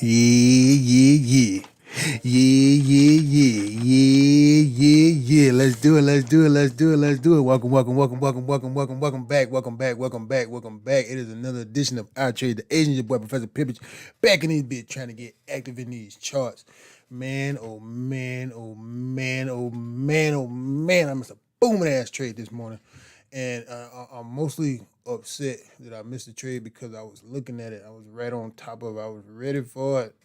Yeah. Yeah. Let's do it. Welcome back. It is another edition of Our Trade the Asian. Your boy, Professor Pippage, back in this bit trying to get active in these charts. Man. I missed a booming ass trade this morning. And I'm mostly upset that I missed the trade because I was looking at it. I was right on top of it. I was ready for it.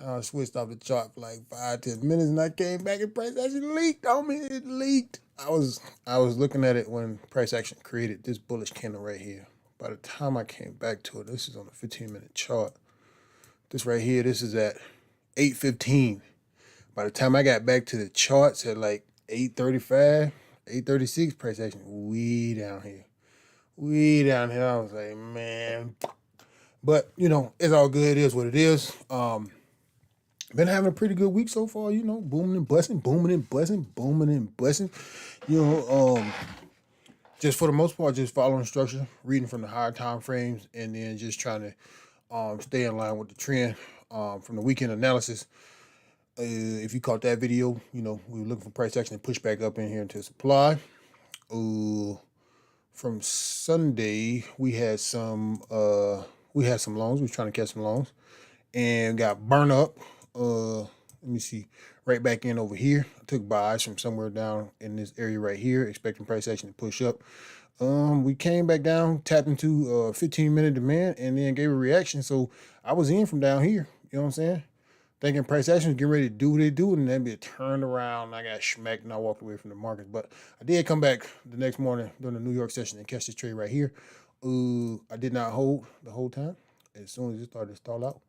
I switched off the chart for like 5-10 minutes, and I came back and price action leaked on me. It leaked. I was looking at it when price action created this bullish candle right here. By the time I came back to it, this is on a 15-minute chart. This right here, this is at 8:15. By the time I got back to the charts at like 8:35, 8:36, price action way down here. I was like, man. But, it's all good. It is what it is. Been having a pretty good week so far, booming and blessing. Just for the most part, just following structure, reading from the higher time frames, and then just trying to stay in line with the trend from the weekend analysis. If you caught that video, we were looking for price action to push back up in here into supply. From Sunday, we had some loans. We were trying to catch some loans and got burned up. Let me see, right back in over here. I took buys from somewhere down in this area right here, expecting price action to push up. We came back down, tapped into 15-minute demand, and then gave a reaction. So I was in from down here. You know what I'm saying? Thinking price action was getting ready to do what they do, and then it turned around, and I got smacked, and I walked away from the market. But I did come back the next morning during the New York session and catch this trade right here. I did not hold the whole time. As soon as it started to stall out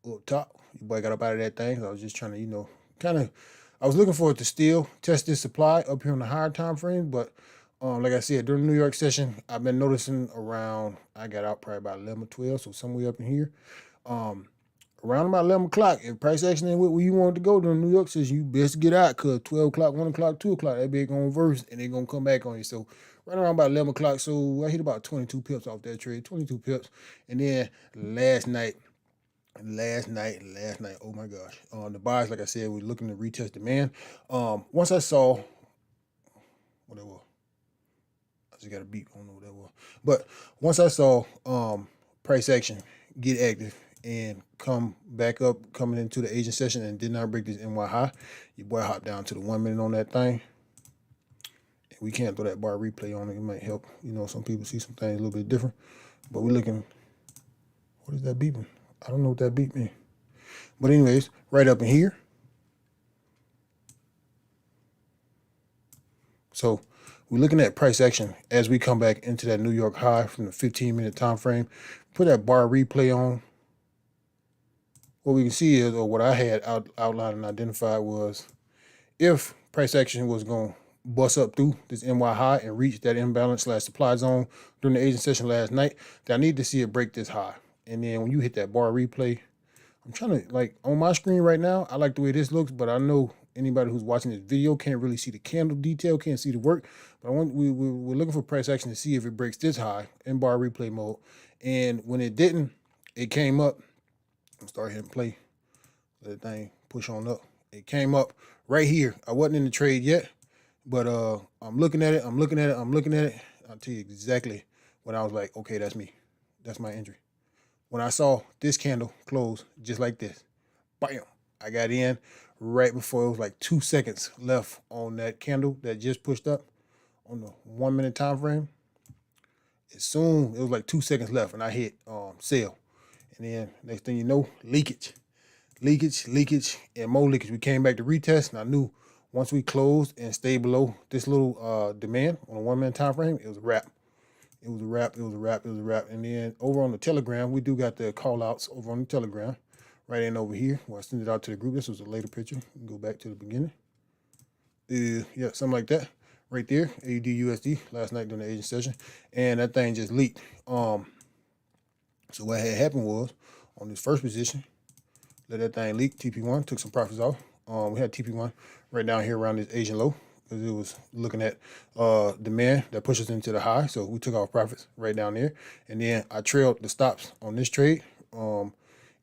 up top, your boy got up out of that thing. So I was just trying to, I was looking for it to still test this supply up here on the higher time frame. But like I said, during the New York session, I've been noticing around, I got out probably about 11 or 12, so somewhere up in here. Around about 11 o'clock, if price action ain't where you want to go during New York session, you best get out, because 12 o'clock, 1 o'clock, 2 o'clock, that big going to reverse, and they're going to come back on you. So right around about 11 o'clock, so I hit about 22 pips off that trade, 22 pips. And then last night, oh my gosh, the buyers, like I said, we're looking to retest demand. Once I saw, what that was, I just got a beep, I don't know what that was. But once I saw price action get active and come back up, coming into the Asian session, and did not break this NY high, your boy hopped down to the 1 minute on that thing. And we can't throw that bar replay on it. It might help, some people see some things a little bit different. But we're looking, what is that beeping? I don't know what that beep means. But anyways, right up in here. So we're looking at price action as we come back into that New York high from the 15-minute time frame. Put that bar replay on. What we can see is, or what I had outlined and identified, was if price action was going to bust up through this NY high and reach that imbalance/supply zone during the Asian session last night, then I need to see it break this high. And then when you hit that bar replay, I'm trying to, like, on my screen right now, I like the way this looks, but I know anybody who's watching this video can't really see the candle detail, can't see the work. But we're looking for price action to see if it breaks this high in bar replay mode. And when it didn't, it came up. I'm start hitting play. Let the thing push on up. It came up right here. I wasn't in the trade yet, but I'm looking at it. I'll tell you exactly when I was like, okay, that's me. That's my entry. When I saw this candle close just like this, bam, I got in right before it was like 2 seconds left on that candle that just pushed up on the 1 minute time frame. It was like 2 seconds left, and I hit sell. And then next thing you know, leakage, and more leakage. We came back to retest, and I knew once we closed and stayed below this little demand on a 1 minute time frame, it was a wrap. It was a wrap. And then over on the Telegram, we do got the call outs over on the Telegram, right in over here where I sent it out to the group. This was a later picture. You can go back to the beginning. Yeah, something like that. Right there, AUDUSD last night during the Asian session, and that thing just leaked. So what had happened was, on this first position, let that thing leak, TP1, took some profits off. We had TP1 right down here around this Asian low, because it was looking at demand that pushes into the high. So we took off profits right down there. And then I trailed the stops on this trade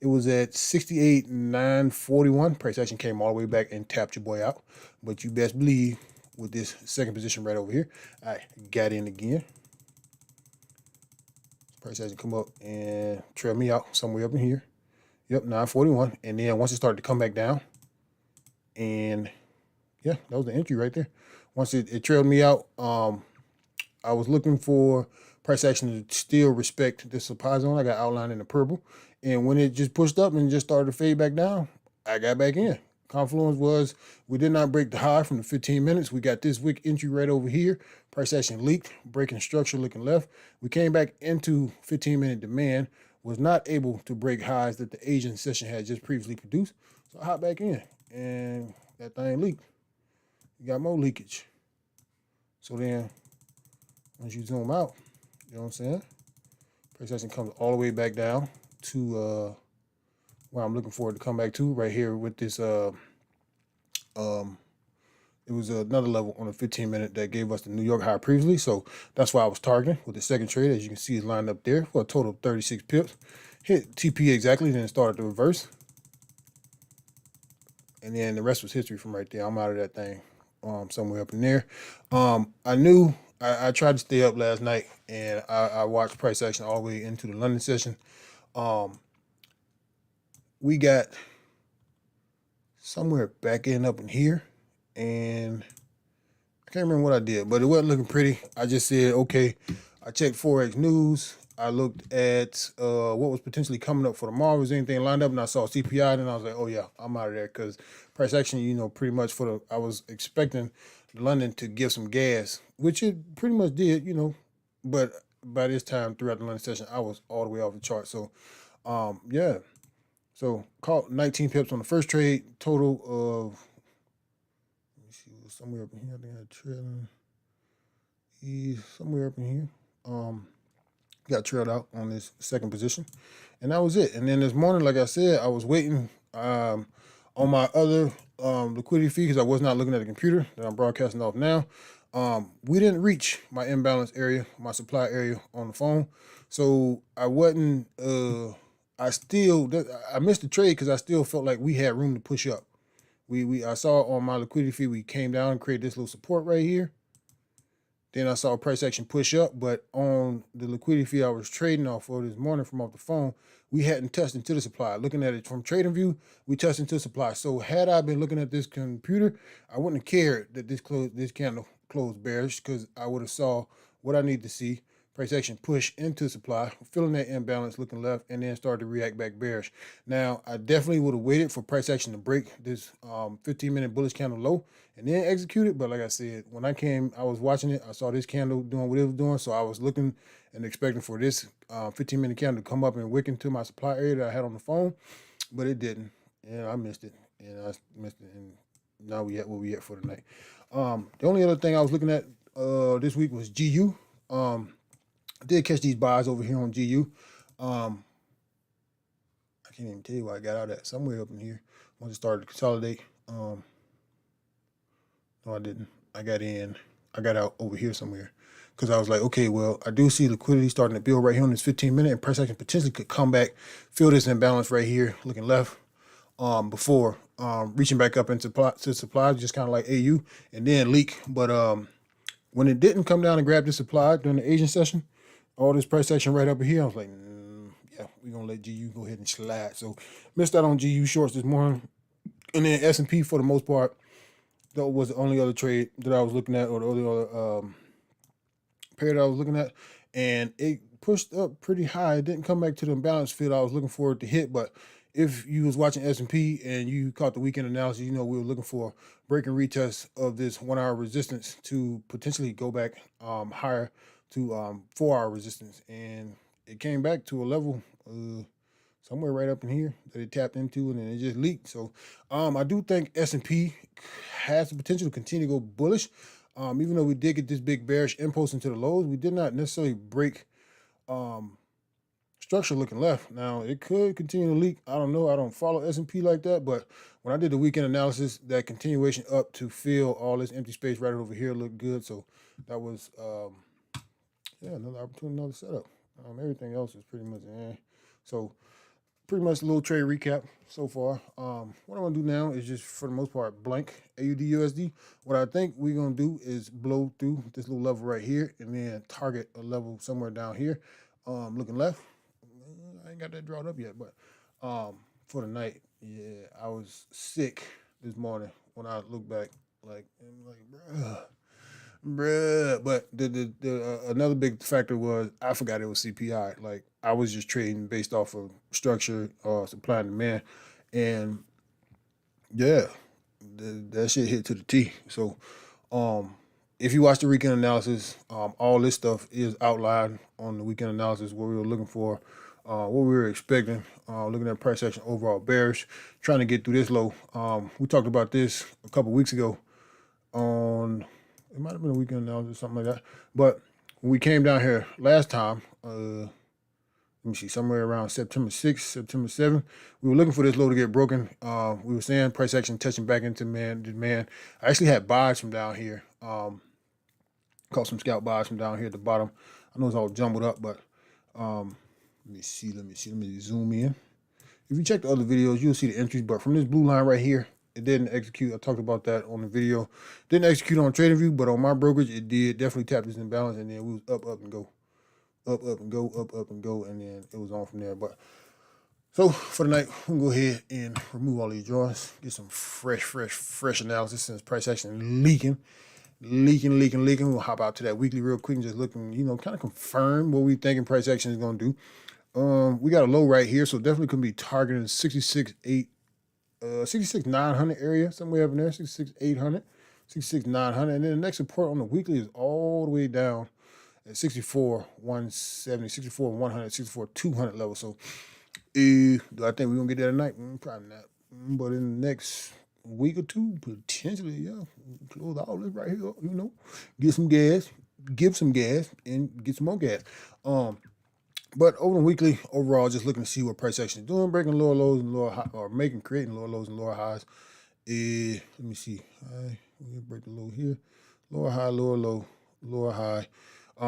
It was at 68,941. Price action came all the way back and tapped your boy out. But you best believe with this second position right over here, I got in again. Price action come up and trail me out somewhere up in here. Yep, 941. And then once it started to come back down, and yeah, that was the entry right there. Once it trailed me out, I was looking for price action to still respect this supply zone. I got outlined in the purple. And when it just pushed up and just started to fade back down, I got back in. Confluence was, we did not break the high from the 15 minutes. We got this wick entry right over here. Price action leaked, breaking structure, looking left. We came back into 15-minute demand, was not able to break highs that the Asian session had just previously produced. So I hopped back in, and that thing leaked. You got more leakage. So then, once you zoom out, you know what I'm saying? Price action comes all the way back down to where I'm looking for it to come back to, right here with this. It was another level on the 15-minute that gave us the New York high previously. So that's why I was targeting with the second trade. As you can see, it's lined up there for a total of 36 pips. Hit TP exactly, then it started to reverse. And then the rest was history from right there. I'm out of that thing somewhere up in there. I knew I tried to stay up last night, and I watched price action all the way into the London session. We got somewhere back in up in here, and I can't remember what I did, but it wasn't looking pretty. I just said, okay, I checked Forex news. I looked at what was potentially coming up for tomorrow. Was anything lined up? And I saw CPI, and I was like, oh yeah, I'm out of there, because price action, you know, pretty much I was expecting London to give some gas, which it pretty much did, you know, but by this time throughout the London session, I was all the way off the chart. So, yeah. So caught 19 pips on the first trade, total of, let me see, it was somewhere up in here. I think I had trailing. He's somewhere up in here. Got trailed out on this second position, and that was it. And then this morning, like I said, I was waiting on my other liquidity fee, because I was not looking at the computer that I'm broadcasting off now. We didn't reach my imbalance area, my supply area on the phone, so I wasn't. I missed the trade because I still felt like we had room to push up. I saw on my liquidity fee, we came down and created this little support right here. Then I saw price action push up, but on the liquidity fee I was trading off of this morning from off the phone, we hadn't touched into the supply. Looking at it from trading view, we touched into supply. So had I been looking at this computer, I wouldn't have cared that this candle closed bearish, because I would have saw what I need to see. Price action push into supply, filling that imbalance, looking left, and then start to react back bearish. Now, I definitely would have waited for price action to break this 15-minute bullish candle low and then execute it. But like I said, when I was watching it, I saw this candle doing what it was doing. So I was looking and expecting for this 15-minute candle to come up and wick into my supply area that I had on the phone, but it didn't. And I missed it. And now we at where we at for tonight. The only other thing I was looking at this week was GU. I did catch these buys over here on GU. I can't even tell you where I got out at. Somewhere up in here. Once it started to consolidate. No, I didn't. I got out over here somewhere. Because I was like, okay, well, I do see liquidity starting to build right here on this 15-minute. And price action potentially could come back, fill this imbalance right here, looking left, before reaching back up into supply, just kind of like AU, and then leak. But when it didn't come down and grab the supply during the Asian session, all this price action right up here, I was like, yeah, we're going to let GU go ahead and slide. So missed out on GU shorts this morning. And then S&P, for the most part, that was the only other trade that I was looking at, or the only other pair that I was looking at. And it pushed up pretty high. It didn't come back to the imbalance field I was looking for it to hit. But if you was watching S&P and you caught the weekend analysis, you know we were looking for break and retest of this 1 hour resistance to potentially go back higher to 4 hour resistance. And it came back to a level somewhere right up in here that it tapped into, and then it just leaked. So I do think S&P has the potential to continue to go bullish. Even though we did get this big bearish impulse into the lows, we did not necessarily break structure looking left. Now, it could continue to leak. I don't know. I don't follow S&P like that. But when I did the weekend analysis, that continuation up to fill all this empty space right over here looked good. So that was, yeah, another opportunity, another setup. Everything else is pretty much, So pretty much a little trade recap so far. What I'm gonna do now is just, for the most part, blank AUDUSD. What I think we're gonna do is blow through this little level right here and then target a level somewhere down here. Looking left, I ain't got that drawn up yet, but for the night, yeah, I was sick this morning when I look back, like, I'm like, bruh. But the another big factor was I forgot it was CPI. Like, I was just trading based off of structure, supply and demand, and yeah, that shit hit to the T. So, if you watch the weekend analysis, all this stuff is outlined on the weekend analysis, what we were looking for, what we were expecting, looking at price action overall bearish, trying to get through this low. We talked about this a couple weeks ago on, it might have been a weekend analysis or something like that. But when we came down here last time, let me see, somewhere around September 6th, September 7th, we were looking for this low to get broken. We were saying price action touching back into demand. I actually had buys from down here. Caught some scalp buys from down here at the bottom. I know it's all jumbled up, but let me zoom in. If you check the other videos, you'll see the entries, but from this blue line right here, it didn't execute. I talked about that on the video. Didn't execute on TradingView, but on my brokerage, it did. Definitely tapped this imbalance, and then we was up and go. Up and go, up and go, and then it was on from there. But so for the night, we'll go ahead and remove all these drawers, get some fresh analysis since price action leaking. We'll hop out to that weekly real quick and just looking, kind of confirm what we thinking price action is going to do. We got a low right here, so definitely could be targeting 66,900 area, somewhere up in there, 66,800, 66,900. And then the next support on the weekly is all the way down at 64,170, 64,100, 64,200 level. So do I think we're going to get there tonight? Probably not. But in the next week or two, potentially, yeah, close all this right here, get some gas, give some gas, and get some more gas. But over the weekly, overall, just looking to see what price action is doing, breaking lower lows and lower high, or creating lower lows and lower highs. Let me see. We'll break the low here. Lower high, lower low, lower high.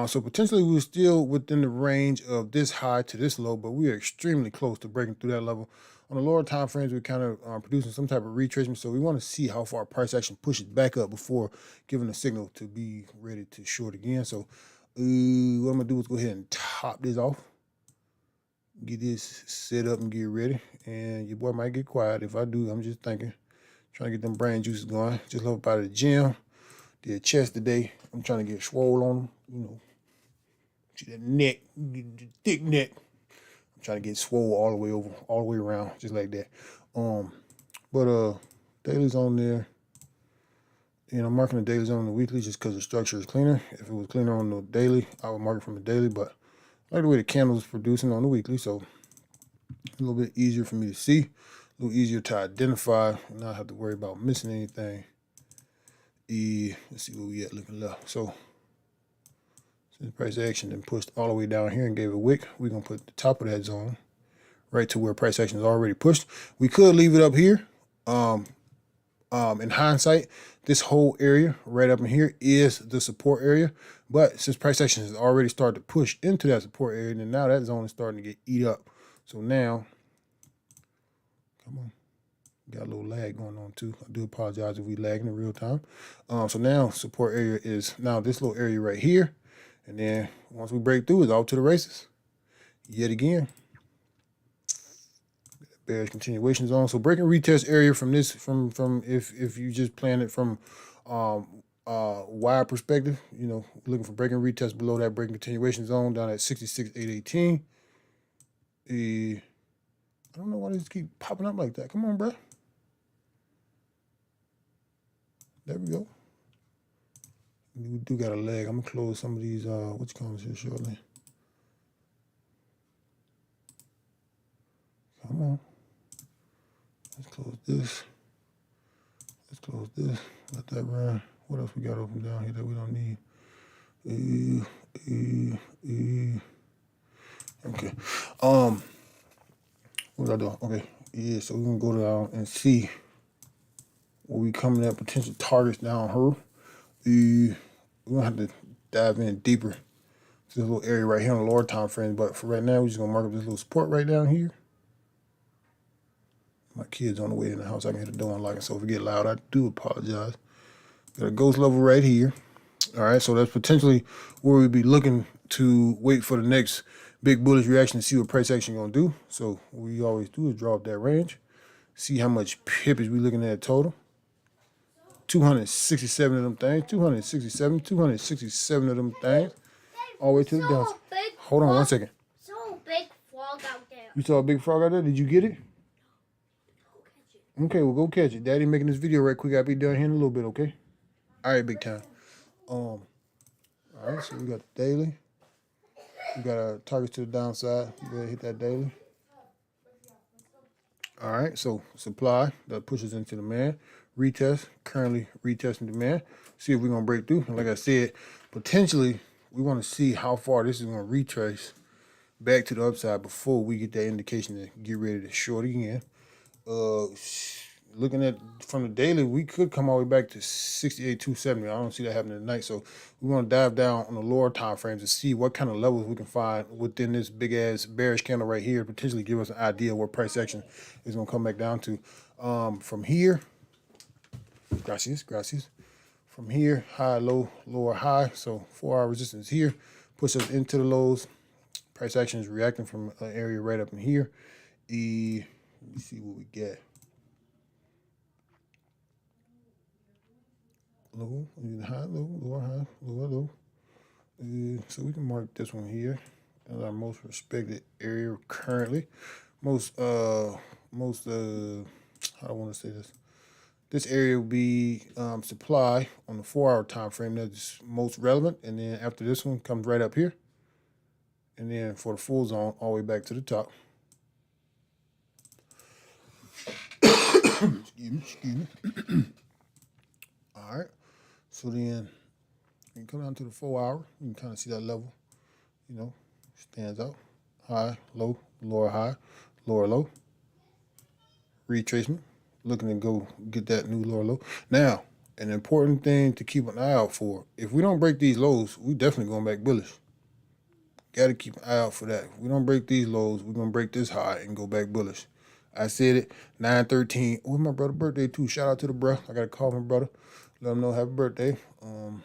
So potentially we're still within the range of this high to this low, but we are extremely close to breaking through that level. On the lower time frames, we're kind of producing some type of retracement, so we want to see how far price action pushes back up before giving a signal to be ready to short again. So what I'm going to do is go ahead and top this off, get this set up and get ready. And your boy might get quiet. If I do, I'm just thinking, trying to get them brain juices going. Just left out of the gym. Did chest today. I'm trying to get swole on them, see that neck, thick neck. I'm trying to get swole all the way over, all the way around, just like that. But daily's on there. I'm marking the dailies on the weekly just because the structure is cleaner. If it was cleaner on the daily, I would mark it from the daily, but I like the way the candle is producing on the weekly, so a little bit easier for me to see, a little easier to identify, and not have to worry about missing anything. Let's see where we at looking left. So since price action then pushed all the way down here and gave a wick, we're gonna put the top of that zone right to where price action is already pushed. We could leave it up here. In hindsight, this whole area right up in here is the support area, but since price action has already started to push into that support area, then now that zone is starting to get eat up. So now, come on. Got a little lag going on too. I do apologize if we lagging in real time. So now support area is now this little area right here. And then once we break through, it's off to the races. Yet again. Bearish continuation zone. So breaking retest area from this, from if you just plan it from wide perspective, looking for breaking retest below that breaking continuation zone down at 66,818. I don't know why these keep popping up like that. Come on, bro. There we go. We do got a leg. I'm gonna close some of these what's coming here shortly. Come on. Let's close this. Let's close this. Let that run. What else we got open down here that we don't need? Okay. What was I doing? Okay. Yeah, so we're gonna go down and see where we coming at potential targets down here. We're gonna have to dive in deeper to this little area right here on the lower time frame. But for right now, we're just gonna mark up this little support right down here. My kids on the way in the house. I can hear the door unlocking, so if it get loud, I do apologize. Got a ghost level right here. All right, so that's potentially where we'd be looking to wait for the next big bullish reaction to see what price action gonna do. So what we always do is draw up that range, see how much pippage we looking at total. 267 of them things, 267 of them things, all the way to the downside. Hold on one second. Saw a big frog out there. You saw a big frog out there? Did you get it? Okay, well go catch it. Daddy making this video right quick. I'll be down here in a little bit, okay? All right, big time. All right, so we got the daily. We got our targets to the downside. Go ahead and hit that daily. All right, so supply that pushes into demand. Retest, currently retesting demand. See if we're gonna break through. And like I said, potentially we want to see how far this is gonna retrace back to the upside before we get that indication to get ready to short again. Looking at from the daily, we could come all the way back to 68,270. I don't see that happening tonight. So we want to dive down on the lower time frames to see what kind of levels we can find within this big ass bearish candle right here, potentially give us an idea where price action is going to come back down to. From here, gracias. From here, high, low, lower, high. So 4-hour resistance here, push us into the lows. Price action is reacting from an area right up in here. Let me see what we get. Low, high, low, lower, high, lower, low. So we can mark this one here as our most respected area currently. Most how I want to say this. This area will be supply on the 4-hour time frame that's most relevant, and then after this one comes right up here, and then for the full zone all the way back to the top. Excuse me. All right. So then you come down to the 4-hour, you can kind of see that level, you know, stands out. High, low, lower high, lower low. Retracement, looking to go get that new lower low. Now, an important thing to keep an eye out for, if we don't break these lows, we definitely going back bullish. Got to keep an eye out for that. If we don't break these lows, we're going to break this high and go back bullish. I said it, 9/13. Oh, my brother's birthday too. Shout out to the bro. I got to call my brother. Let him know happy birthday. There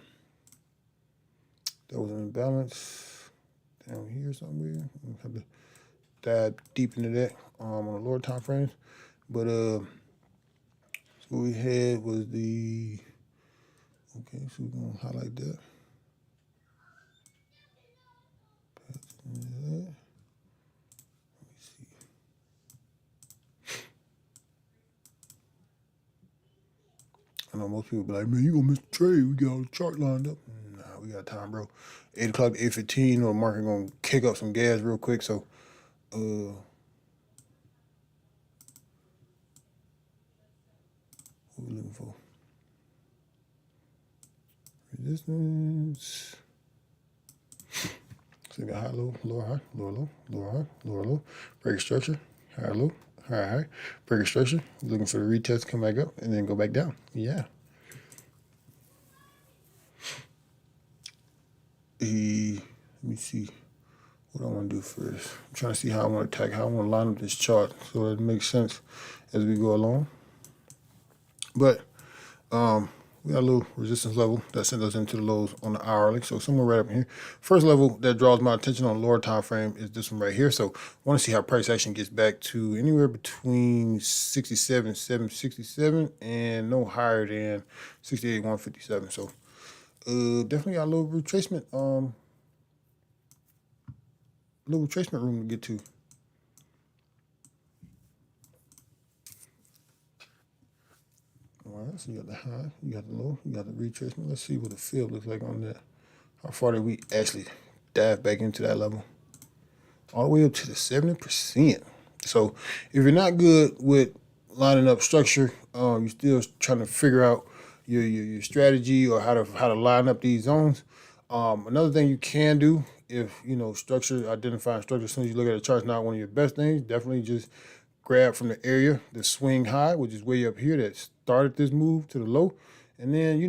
was an imbalance down here somewhere. I have to dive deep into that on the lower time frames. But so what we had was the, okay, so we're going to highlight that. Let me see. I know most people be like, man, you gonna miss the trade. We got all the chart lined up. Nah, we got time, bro. 8 o'clock to 8:15, or the market gonna kick up some gas real quick. So, what we looking for? Resistance. So we got high, low, lower, high, lower, low, lower, high, lower, low. Break structure, high, low, high, high. Break structure. Looking for the retest, come back up, and then go back down. Yeah. Let me see what I want to do first. I'm trying to see how I want to attack, how I want to line up this chart so it makes sense as we go along. But we got a little resistance level that sends us into the lows on the hourly. So somewhere right up here. First level that draws my attention on the lower time frame is this one right here. So I want to see how price action gets back to anywhere between 67,767 and no higher than 68,157. So definitely got a little retracement room to get to. All right, so you got the high, you got the low, you got the retracement. Let's see what the field looks like on that. How far did we actually dive back into that level? All the way up to the 70%. So if you're not good with lining up structure, you're still trying to figure out your strategy or how to line up these zones. Another thing you can do, if you know identifying structure as soon as you look at the chart is not one of your best things, definitely just grab from the area, the swing high, which is way up here that started this move to the low, and then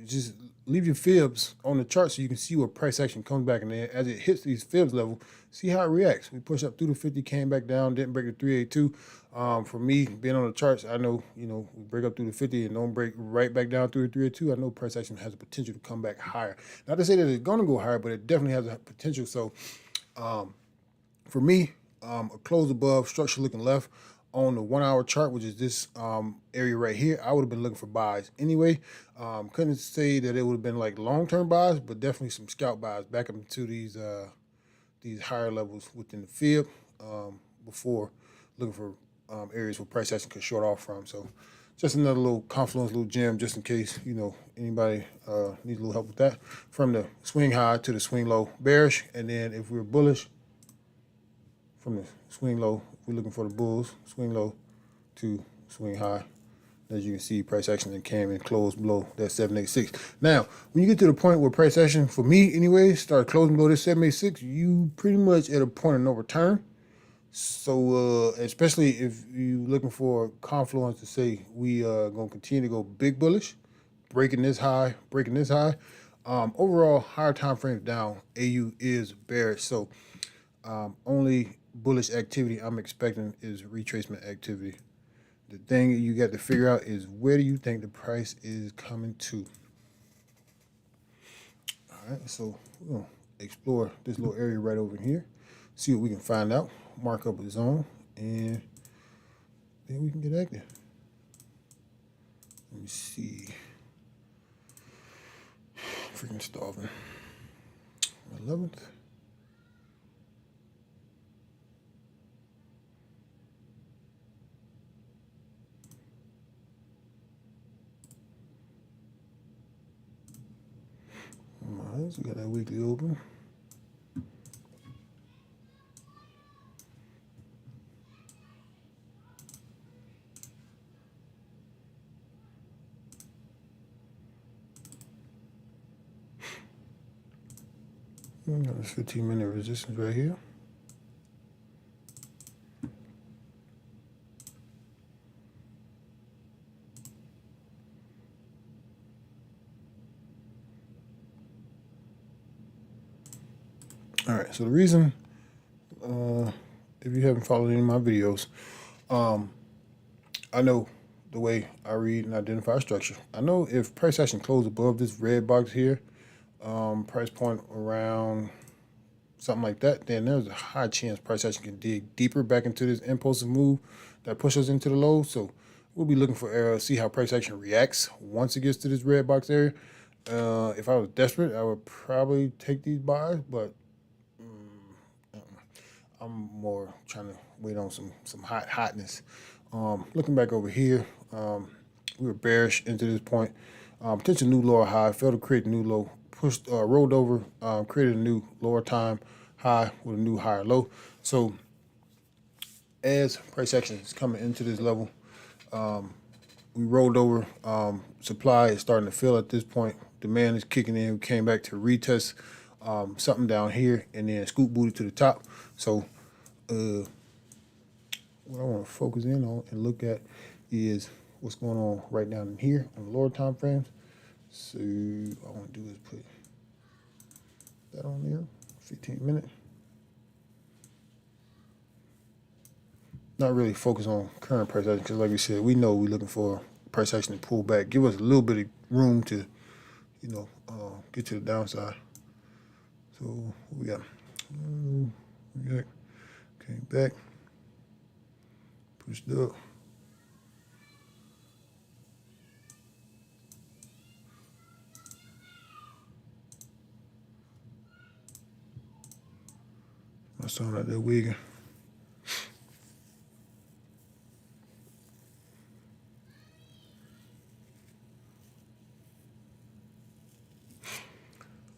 just leave your fibs on the chart so you can see what price action comes back in there. As it hits these fibs level, see how it reacts. We push up through the 50, came back down, didn't break the 382. For me, being on the charts, I know, we break up through the 50 and don't break right back down through the 382. I know price action has the potential to come back higher. Not to say that it's going to go higher, but it definitely has a potential. So for me, a close above, structure looking left on the 1 hour chart, which is this area right here, I would have been looking for buys anyway. Couldn't say that it would have been like long-term buys, but definitely some scalp buys back up into these higher levels within the fib before looking for areas where price action could short off from. So just another little confluence, little gem, just in case, anybody needs a little help with that. From the swing high to the swing low, bearish. And then if we're bullish, from the swing low, if we're looking for the bulls, swing low to swing high. As you can see, price action then came and closed below that 786. Now, when you get to the point where price action, for me anyway, start closing below this 786, you pretty much at a point of no return. So, especially if you're looking for a confluence to say we are going to continue to go big bullish, breaking this high. Overall, higher time frames down, AU is bearish. So, only bullish activity I'm expecting is retracement activity. The thing you got to figure out is where do you think the price is coming to? All right, so we're going to explore this little area right over here, see what we can find out, mark up a zone, and then we can get active. Let me see. Freaking starving. 11th. All right, so we got that weekly open. Got this 15-minute resistance right here. All right, so the reason, if you haven't followed any of my videos, I know the way I read and identify structure. I know if price action closed above this red box here, price point around something like that, then there's a high chance price action can dig deeper back into this impulsive move that pushes us into the low. So we'll be looking for see how price action reacts once it gets to this red box area. If I was desperate, I would probably take these buys, but I'm more trying to wait on some hotness. Looking back over here, we were bearish into this point. Potential new lower high, failed to create a new low, pushed, rolled over, created a new lower time high with a new higher low. So as price action is coming into this level, we rolled over. Supply is starting to fill at this point. Demand is kicking in. We came back to retest something down here and then scoop booty to the top. So what I want to focus in on and look at is what's going on right down in here on the lower time frames. So all I want to do is put that on there, 15 minute. Not really focus on current price action because, like we said, we know we're looking for price action to pull back, give us a little bit of room to, get to the downside. So what we got? Came back, pushed up. I saw that there wigging.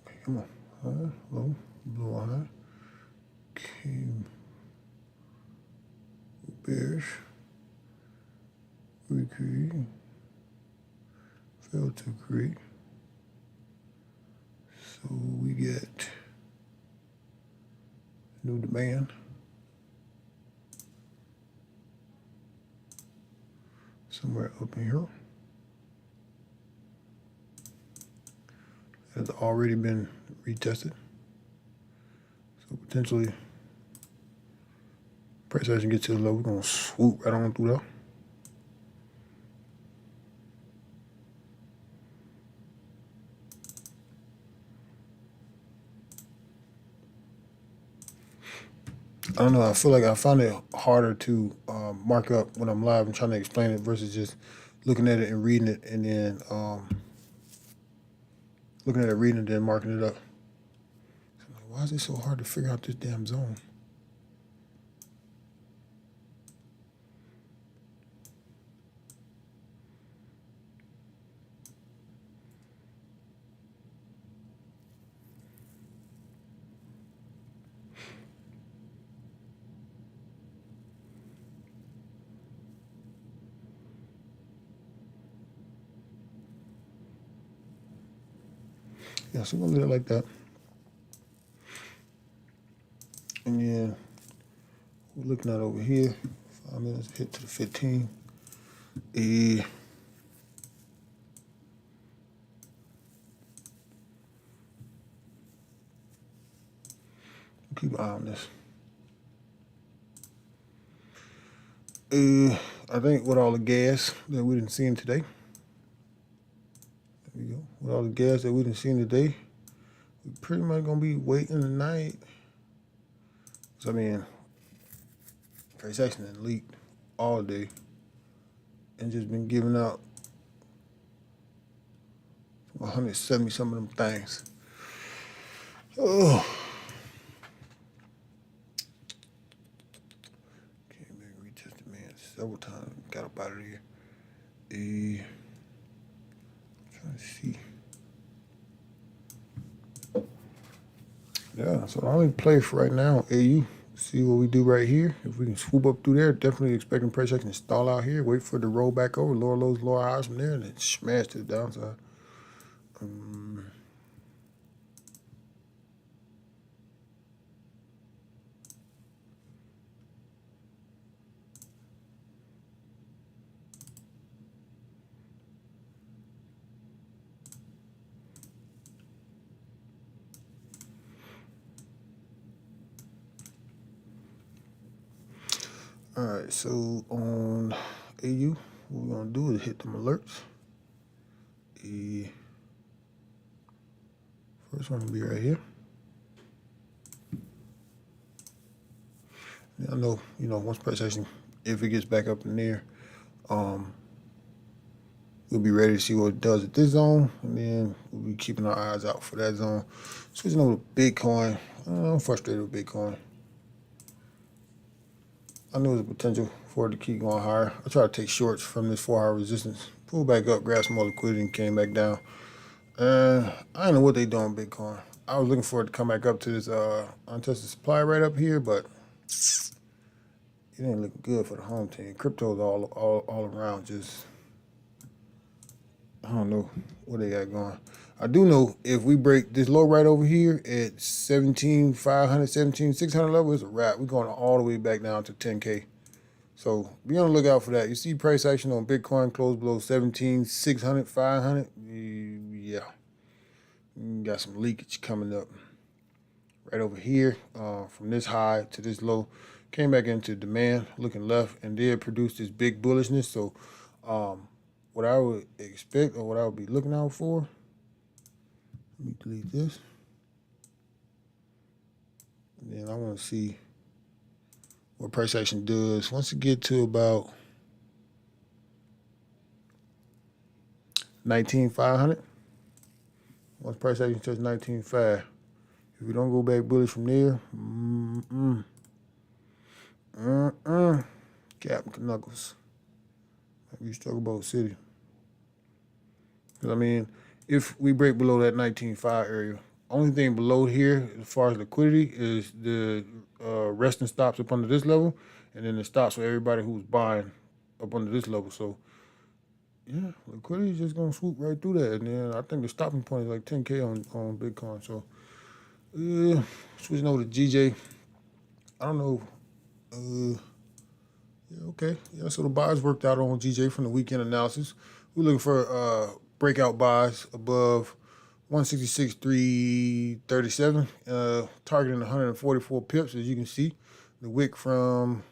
Okay, come on. High, low, low, high. Came bearish. Recreate. Failed to create. So we get new demand. Somewhere up in here. has already been retested. So potentially, price action gets to the low, we're gonna swoop right on through there. I don't know. I feel like I found it harder to mark up when I'm live and trying to explain it versus just looking at it and reading it, and then looking at it, reading it, then marking it up. So I'm like, why is it so hard to figure out this damn zone? Yeah, so we're gonna leave it like that. And then we're looking at over here, 5 minutes, hit to the 15. Keep an eye on this. I think with all the gas that we didn't see in today, there we go. With all the gas that we didn't see in today, we pretty much gonna be waiting tonight. So I mean, price action had leaked all day and just been giving out 170 some of them things. Oh. Came back, retested, man, several times. Got up out of there. Trying to see. Yeah, so the only play for right now, AU. See what we do right here. If we can swoop up through there, definitely expecting price action to stall out here. Wait for it to roll back over, lower lows, lower highs from there, and then smash to the downside. All right, so on AU, what we're gonna do is hit them alerts. First one will be right here. I know, once price action, if it gets back up in there, we'll be ready to see what it does at this zone, and then we'll be keeping our eyes out for that zone. Switching over to Bitcoin. I'm frustrated with Bitcoin. I knew there was a potential for it to keep going higher. I tried to take shorts from this 4-hour resistance, pull back up, grab some more liquidity, and came back down. I don't know what they doing Bitcoin. I was looking for it to come back up to this untested supply right up here, but it ain't looking good for the home team. Crypto's all around just, I don't know what they got going. I do know if we break this low right over here at 17,500, 17,600 level, it's a wrap. We're going all the way back down to 10K. So be on the lookout for that. You see price action on Bitcoin close below 17,600, 500. Yeah. Got some leakage coming up right over here from this high to this low. Came back into demand, looking left, and did produce this big bullishness. So what I would expect or what I would be looking out for, let me delete this. And then I want to see what price action does. Once it get to about 19,500, once price action touches 19,500, if we don't go back bullish from there, Cap Knuckles. You struggle about city. Because, I mean, if we break below that 19.5 area, only thing below here as far as liquidity is the resting stops up under this level, and then the stops for everybody who's buying up under this level. So, yeah, liquidity is just going to swoop right through that. And then I think the stopping point is like 10K on Bitcoin. So, switching over to GJ. I don't know. Yeah, okay. Yeah, so the buys worked out on GJ from the weekend analysis. We're looking for breakout buys above 166,337, targeting 144 pips, as you can see. The wick from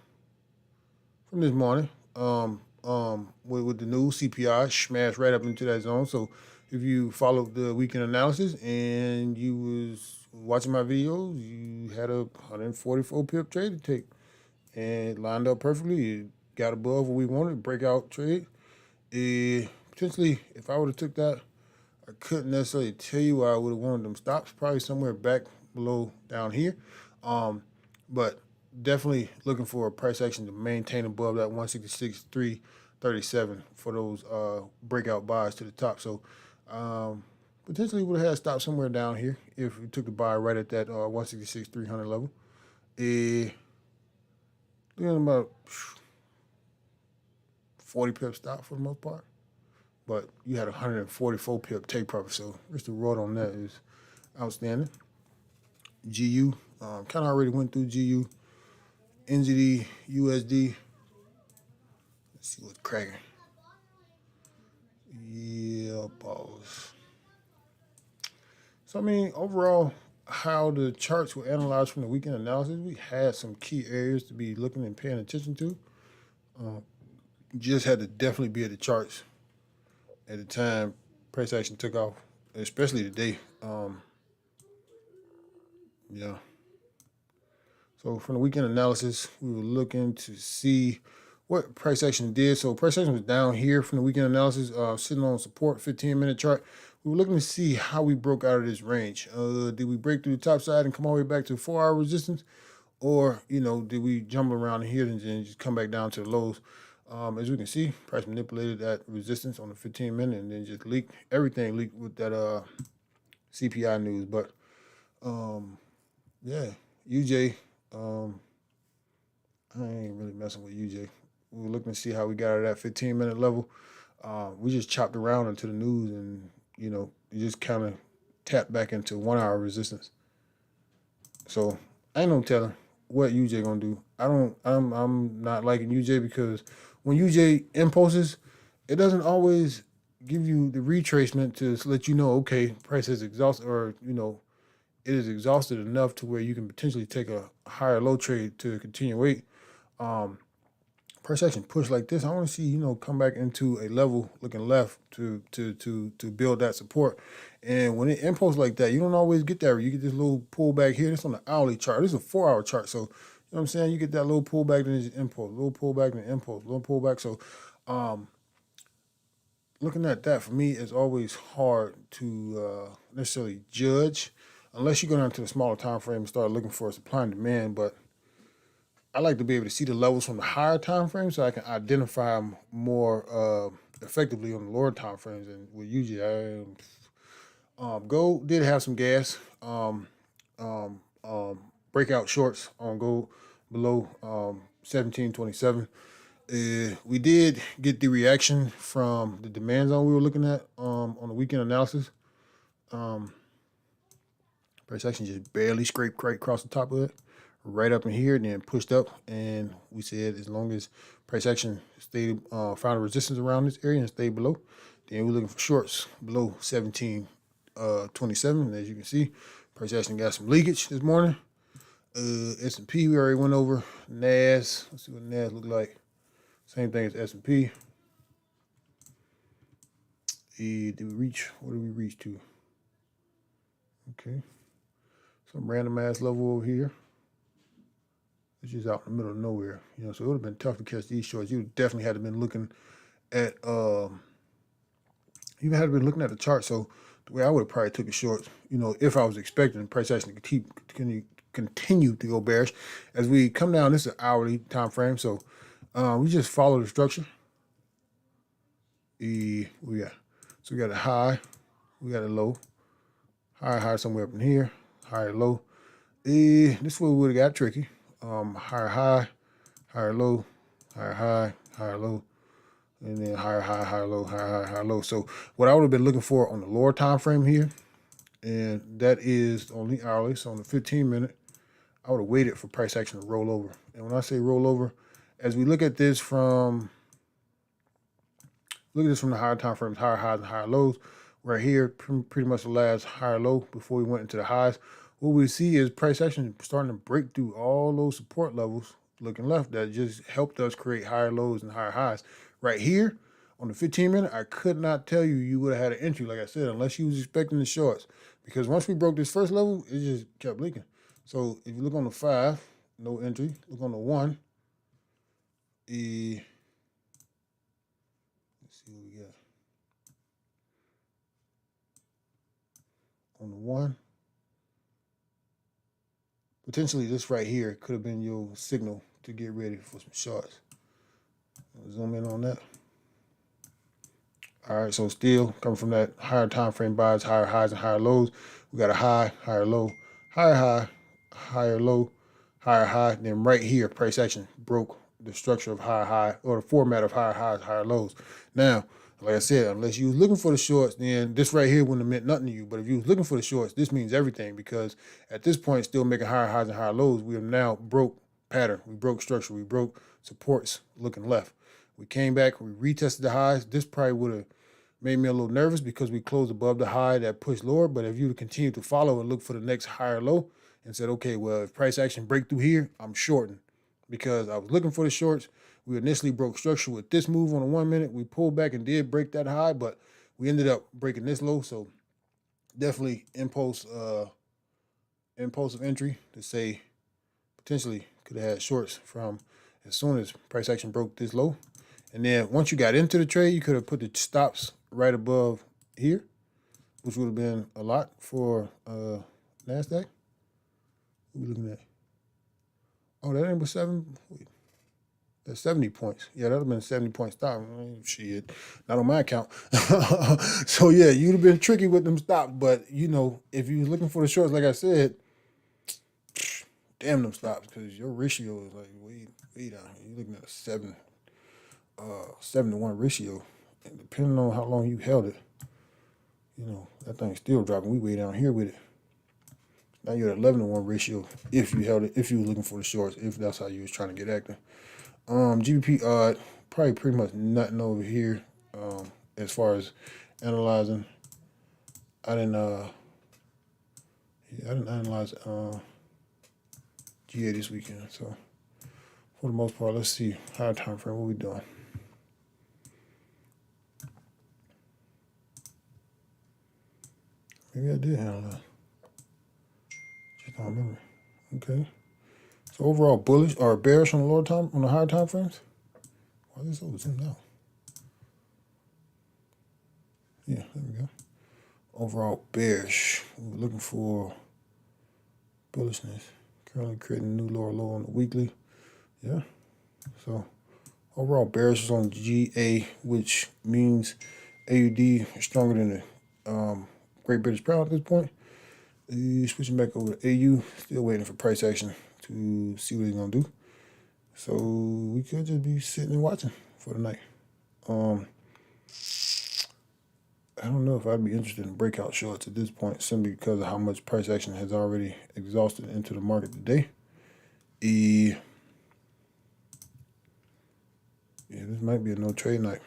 this morning, with the new CPI smashed right up into that zone. So if you followed the weekend analysis and you was watching my videos, you had a 144 pip trade to take, and it lined up perfectly. It got above what we wanted, breakout trade. Potentially, if I would have took that, I couldn't necessarily tell you where I would have wanted them stops. Probably somewhere back below down here. But definitely looking for a price action to maintain above that 166,337 for those breakout buys to the top. So potentially would have had stops somewhere down here if we took the buy right at that 166,300 level. Looking at about 40 pip stop for the most part. But you had 144 pip take profit, so risk to reward on that is outstanding. GU, kind of already went through GU. NZD, USD. Let's see what's cracking. Yeah, pause. So, I mean, overall, how the charts were analyzed from the weekend analysis, we had some key areas to be looking and paying attention to. Just had to definitely be at the charts at the time price action took off, especially today. Yeah. So from the weekend analysis, we were looking to see what price action did. So price action was down here from the weekend analysis, sitting on support 15-minute chart. We were looking to see how we broke out of this range. Did we break through the top side and come all the way back to 4-hour resistance? Or, did we jump around here and then just come back down to the lows? As we can see, price manipulated that resistance on the 15-minute and then just leaked. Everything leaked with that CPI news. But, yeah, UJ, I ain't really messing with UJ. We were looking to see how we got out of that 15-minute level. We just chopped around into the news and, it just kind of tapped back into 1-hour resistance. So I ain't no telling what UJ gonna do. I'm not liking UJ because when UJ impulses, it doesn't always give you the retracement to let you know, okay, price is exhausted, or it is exhausted enough to where you can potentially take a higher low trade to continue weight. Price action push like this, I want to see come back into a level looking left to build that support. And when it impulse like that, you don't always get that. You get this little pullback here. This on the hourly chart. This is a 4-hour chart. So, you know what I'm saying? You get that little pullback, then it's impulse, little pullback, then impulse, little pullback. So, looking at that for me is always hard to necessarily judge unless you go down to the smaller time frame and start looking for a supply and demand. But I like to be able to see the levels from the higher time frame so I can identify them more effectively on the lower time frames. And with UGI, gold did have some gas. Breakout shorts on gold below 1727. We did get the reaction from the demand zone we were looking at on the weekend analysis. Price action just barely scraped right across the top of it, right up in here, and then pushed up. And we said as long as price action stayed, found a resistance around this area and stayed below, then we're looking for shorts below 1727. As you can see, price action got some leakage this morning. S&P we already went over. NAS, let's see what NAS look like. Same thing as S&P. Did we reach? What did we reach to? Okay. Some random ass level over here. It's just out in the middle of nowhere. So it would have been tough to catch these shorts. You definitely had to been looking at the chart. So the way I would have probably took a short, if I was expecting the price action to continue to go bearish. As we come down, this is an hourly time frame. So we just follow the structure. So we got a high, we got a low, high somewhere up in here, higher low. This one would have got tricky. Higher high, higher low, higher high, higher low, and then higher high, higher low, higher high, higher low. So what I would have been looking for on the lower time frame here, and that is on the hourly, so on the 15-minute, I would have waited for price action to roll over. And when I say roll over, as we look at this from the higher time frames, higher highs and higher lows, right here, pretty much the last higher low before we went into the highs. What we see is price action starting to break through all those support levels looking left that just helped us create higher lows and higher highs. Right here on the 15-minute, I could not tell you would have had an entry, like I said, unless you was expecting the shorts. Because once we broke this first level, it just kept leaking. So if you look on the 5, no entry. Look on the 1. Let's see what we got. On the 1, potentially this right here could have been your signal to get ready for some shorts. Zoom in on that. All right, so still coming from that higher time frame buys, higher highs and higher lows. We got a high, higher low, higher high, higher low, higher high. Then right here, price action broke the structure of higher high or the format of higher highs, higher lows. Now, like I said, unless you was looking for the shorts, then this right here wouldn't have meant nothing to you. But if you was looking for the shorts, this means everything, because at this point, still making higher highs and higher lows, we have now broke pattern. We broke structure. We broke supports looking left. We came back. We retested the highs. This probably would have made me a little nervous because we closed above the high that pushed lower. But if you continue to follow and look for the next higher low and said, okay, well, if price action break through here, I'm shorting, because I was looking for the shorts. We initially broke structure with this move on the 1 minute. We pulled back and did break that high, but we ended up breaking this low. So definitely impulsive entry to say potentially could have had shorts from as soon as price action broke this low. And then once you got into the trade, you could have put the stops right above here, which would have been a lot for NASDAQ. What are we looking at? Oh, that ain't but 7. Wait, that's 70 points. Yeah, that would have been a 70-point stop. Shit, not on my account. So, yeah, you'd have been tricky with them stops. But, you know, if you was looking for the shorts, like I said, damn them stops, because your ratio is like way down here. You're looking at a 7-to-1 ratio. And depending on how long you held it, you know, that thing's still dropping. We way down here with it. Now you're at 11-to-1 ratio if you held it, if you were looking for the shorts, if that's how you was trying to get active. GBP probably pretty much nothing over here as far as analyzing. I didn't analyze GA this weekend, so for the most part, let's see higher time frame. What we doing? Maybe I did analyze. Just don't remember. Okay. So overall bullish or bearish on the lower time, on the higher time frames. Why is this over zoomed out? Yeah, there we go. Overall bearish. We're looking for bullishness. Currently creating a new lower low on the weekly. Yeah. So overall bearish is on GA, which means AUD is stronger than the Great British Pound at this point. Switching back over to AU, still waiting for price action to see what he's gonna do. So we could just be sitting and watching for the night. I don't know if I'd be interested in breakout shorts at this point, simply because of how much price action has already exhausted into the market today. Yeah, this might be a no trade night.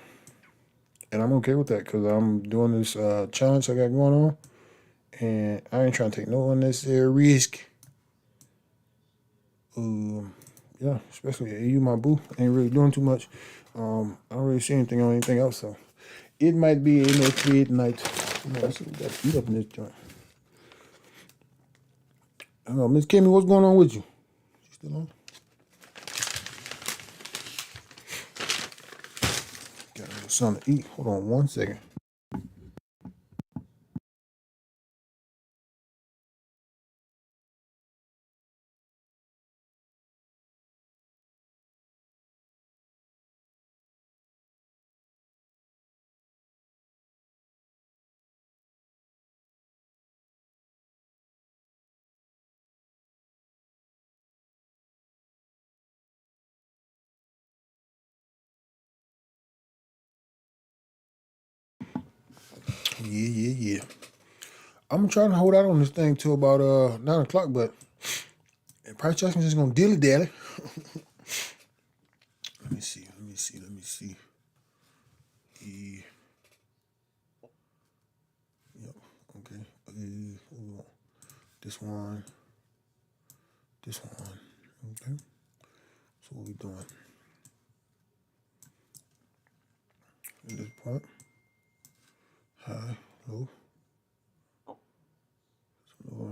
And I'm okay with that, because I'm doing this challenge I got going on. And I ain't trying to take no unnecessary risk. Yeah, especially AU, my boo. Ain't really doing too much. I don't really see anything on anything else, so it might be a no trade night. You know, let's see what we got beat up in this joint. I don't know, Miss Kimmy, what's going on with you? She still on? Got a little something to eat. Hold on 1 second. Yeah. I'm trying to hold out on this thing till about 9 o'clock, but price action is just gonna dilly dally. Let me see. This one. Okay. So what we doing? At this point, high, low, low,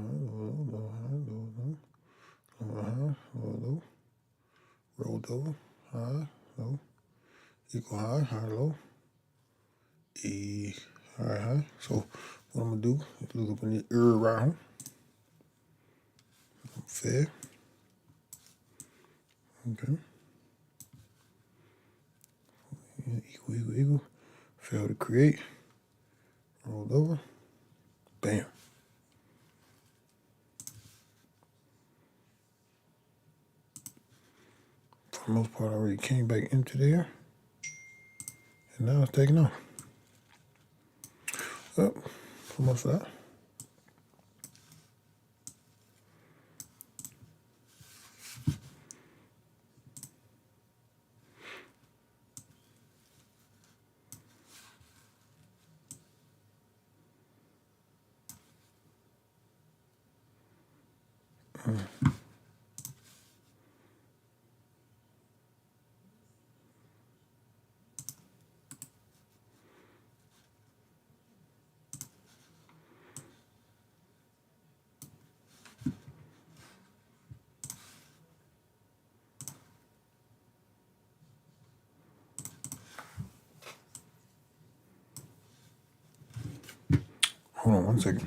low, rolled over, high, low, equal high, low, high. So what I'm gonna do is look up in the round, fair, okay, equal, fail to create, rolled over, bam. For the most part, I already came back into there, and now it's taking off. So much for that. Hold on 1 second.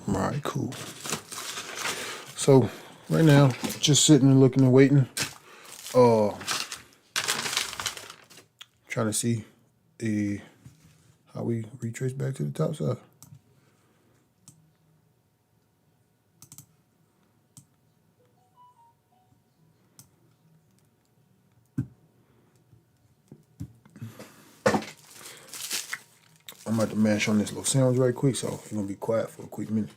All right, cool. So right now, just sitting and looking and waiting. Trying to see how we retrace back to the top side. I'm about to mash on this little sandwich right quick, so you're gonna be quiet for a quick minute.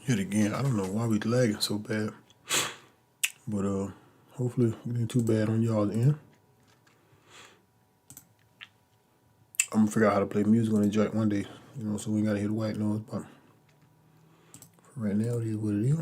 Yet again, I don't know why we lagging so bad. But hopefully it ain't too bad on y'all's end. I'm gonna figure out how to play music on the joint one day, so we ain't gotta hear the white noise. But for right now, it is what it is.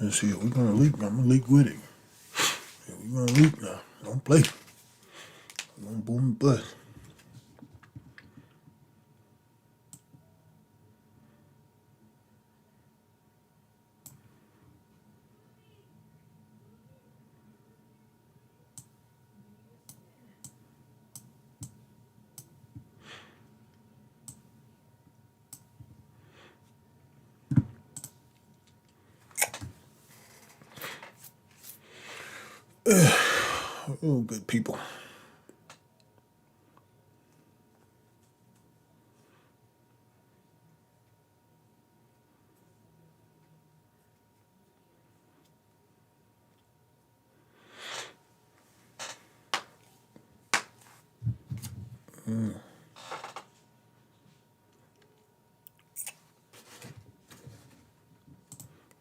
Let's see, we're gonna leak. I'm gonna leak with it. Yeah, we're gonna leak now. Don't play. We're gonna boom and bust. Oh, good people.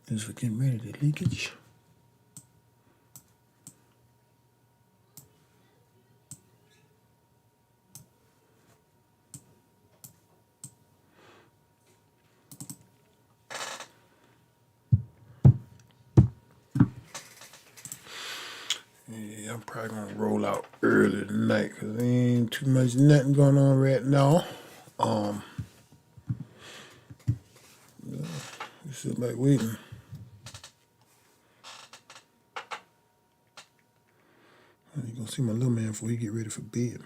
Just for getting rid of the leakage. Yeah, I'm probably gonna roll out early tonight because there ain't too much nothing going on right now. Just sit back waiting. You gonna see my little man before he get ready for bed.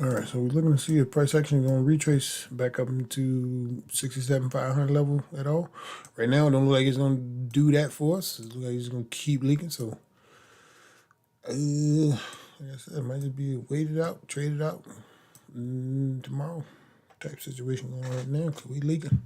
All right, so we're looking to see if price action is going to retrace back up into 67,500 level at all. Right now, it don't look like it's going to do that for us. It looks like it's going to keep leaking. So, like I said, it might just be waited out, traded out tomorrow type situation going on right now because we leaking.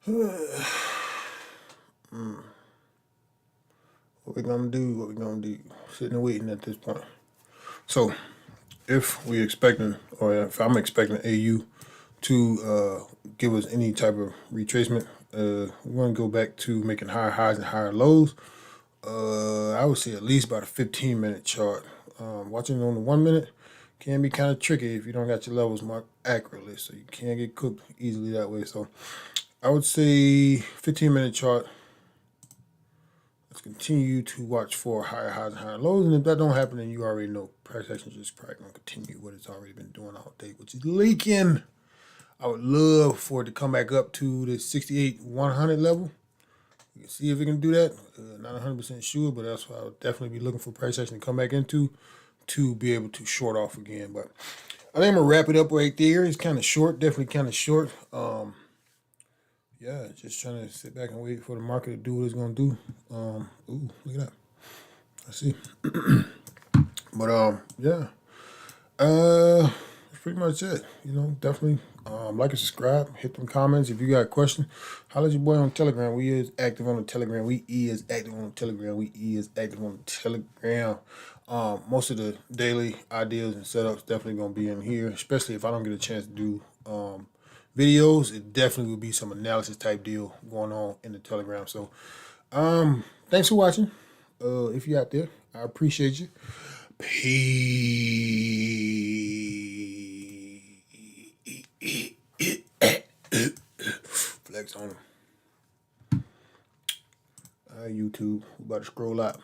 What we gonna do? What we gonna do? Sitting and waiting at this point. So, if we expecting, or if I'm expecting AU to give us any type of retracement, we're gonna go back to making higher highs and higher lows. I would say at least about a 15-minute chart. Watching on the 1 minute can be kind of tricky if you don't got your levels marked accurately, so you can't get cooked easily that way. So I would say 15-minute chart. Let's continue to watch for higher highs and higher lows, and if that don't happen, then you already know price action is just probably gonna continue what it's already been doing all day, which is leaking. I would love for it to come back up to the 68-100 level. We can see if we can do that. Not 100% sure, but that's what I would definitely be looking for price action to come back into to be able to short off again. But I think I'm gonna wrap it up right there. It's kind of short, definitely kind of short. Yeah, just trying to sit back and wait for the market to do what it's gonna do. Ooh, look at that. I see. But yeah. That's pretty much it. You know, definitely like and subscribe, hit them comments. If you got a question, holla at your boy on Telegram. We is active on the Telegram. We is active on the Telegram. Most of the daily ideas and setups definitely gonna be in here, especially if I don't get a chance to do videos. It definitely will be some analysis type deal going on in the Telegram. So thanks for watching. If you're out there, I appreciate you. Flex on them. YouTube, we about to scroll out.